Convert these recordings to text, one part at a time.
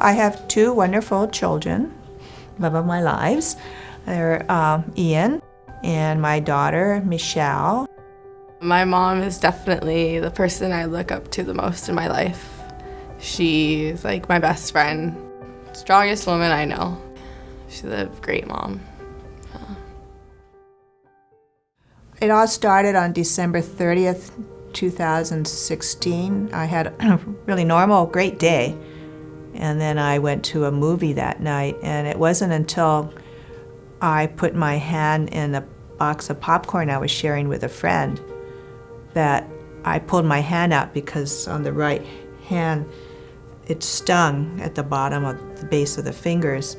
I have two wonderful children, love of my lives. They're Ian and my daughter, Michelle. My mom is definitely the person I look up to the most in my life. She's like my best friend, strongest woman I know. She's a great mom. It all started on December 30th, 2016. I had a really normal, great day. And then I went to a movie that night, and it wasn't until I put my hand in a box of popcorn I was sharing with a friend that I pulled my hand out, because on the right hand it stung at the bottom of the base of the fingers.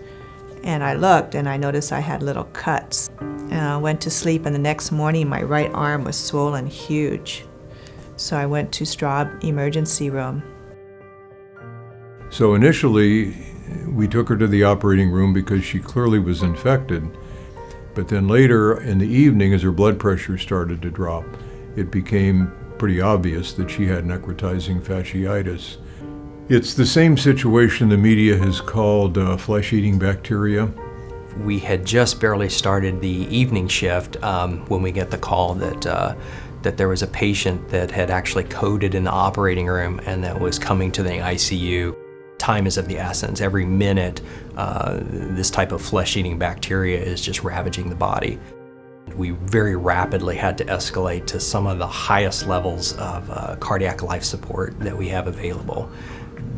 And I looked and I noticed I had little cuts. And I went to sleep, and the next morning my right arm was swollen huge. So I went to Straub emergency room. So initially we took her to the operating room because she clearly was infected. But then later in the evening, as her blood pressure started to drop, it became pretty obvious that she had necrotizing fasciitis. It's the same situation the media has called flesh-eating bacteria. We had just barely started the evening shift when we get the call that there was a patient that had actually coded in the operating room and that was coming to the ICU. Time is of the essence. Every minute, this type of flesh-eating bacteria is just ravaging the body. We very rapidly had to escalate to some of the highest levels of cardiac life support that we have available.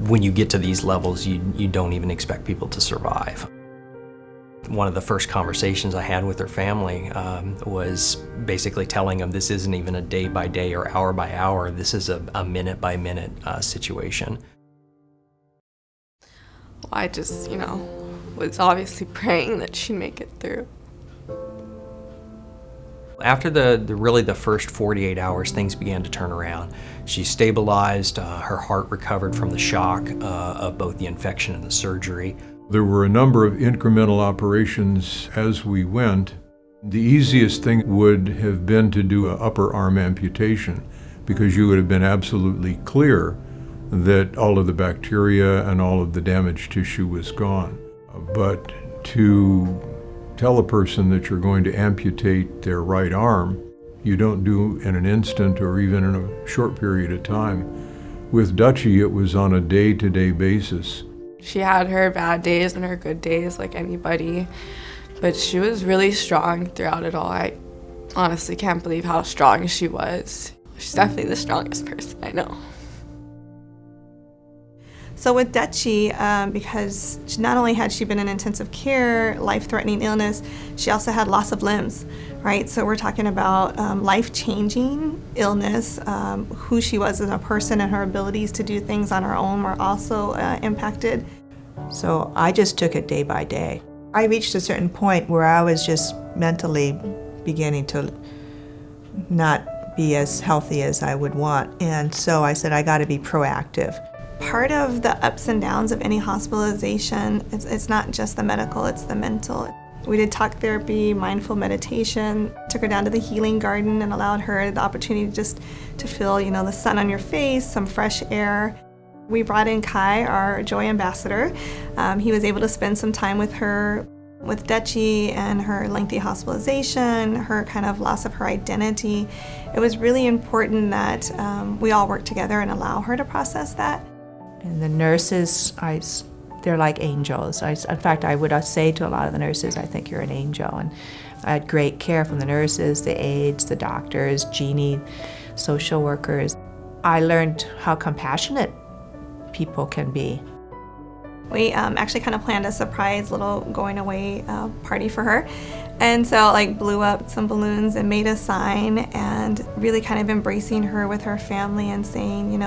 When you get to these levels, you don't even expect people to survive. One of the first conversations I had with her family was basically telling them this isn't even a day-by-day or hour-by-hour, this is a minute-by-minute situation. I just, was obviously praying that she'd make it through. After the first 48 hours, things began to turn around. She stabilized, her heart recovered from the shock of both the infection and the surgery. There were a number of incremental operations as we went. The easiest thing would have been to do an upper arm amputation, because you would have been absolutely clear that all of the bacteria and all of the damaged tissue was gone. But to tell a person that you're going to amputate their right arm, you don't do in an instant or even in a short period of time. With Dutchy, it was on a day-to-day basis. She had her bad days and her good days like anybody, but she was really strong throughout it all. I honestly can't believe how strong she was. She's definitely the strongest person I know. So with Dutchy, because not only had she been in intensive care, life-threatening illness, she also had loss of limbs, right? So we're talking about life-changing illness. Who she was as a person and her abilities to do things on her own were also impacted. So I just took it day by day. I reached a certain point where I was just mentally beginning to not be as healthy as I would want. And so I said, I got to be proactive. Part of the ups and downs of any hospitalization, it's not just the medical, it's the mental. We did talk therapy, mindful meditation, took her down to the healing garden and allowed her the opportunity just to feel, the sun on your face, some fresh air. We brought in Kai, our Joy Ambassador. He was able to spend some time with her, with Dutchy and her lengthy hospitalization, her kind of loss of her identity. It was really important that we all work together and allow her to process that. And the nurses, they're like angels. In fact, I would say to a lot of the nurses, I think you're an angel. And I had great care from the nurses, the aides, the doctors, Jeannie, social workers. I learned how compassionate people can be. We actually kind of planned a surprise little going away party for her. And so blew up some balloons and made a sign and really kind of embracing her with her family and saying,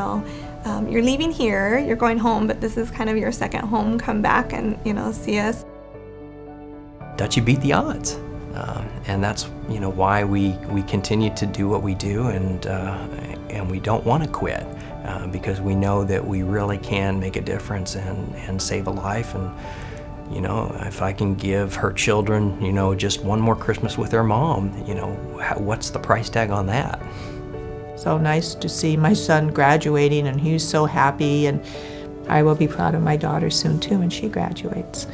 you're leaving here, you're going home, but this is kind of your second home. Come back and, see us. Dutchy beat the odds. And that's, why we continue to do what we do, and we don't want to quit. Because we know that we really can make a difference and save a life. And, if I can give her children, just one more Christmas with their mom, what's the price tag on that? So nice to see my son graduating, and he was so happy, and I will be proud of my daughter soon too when she graduates.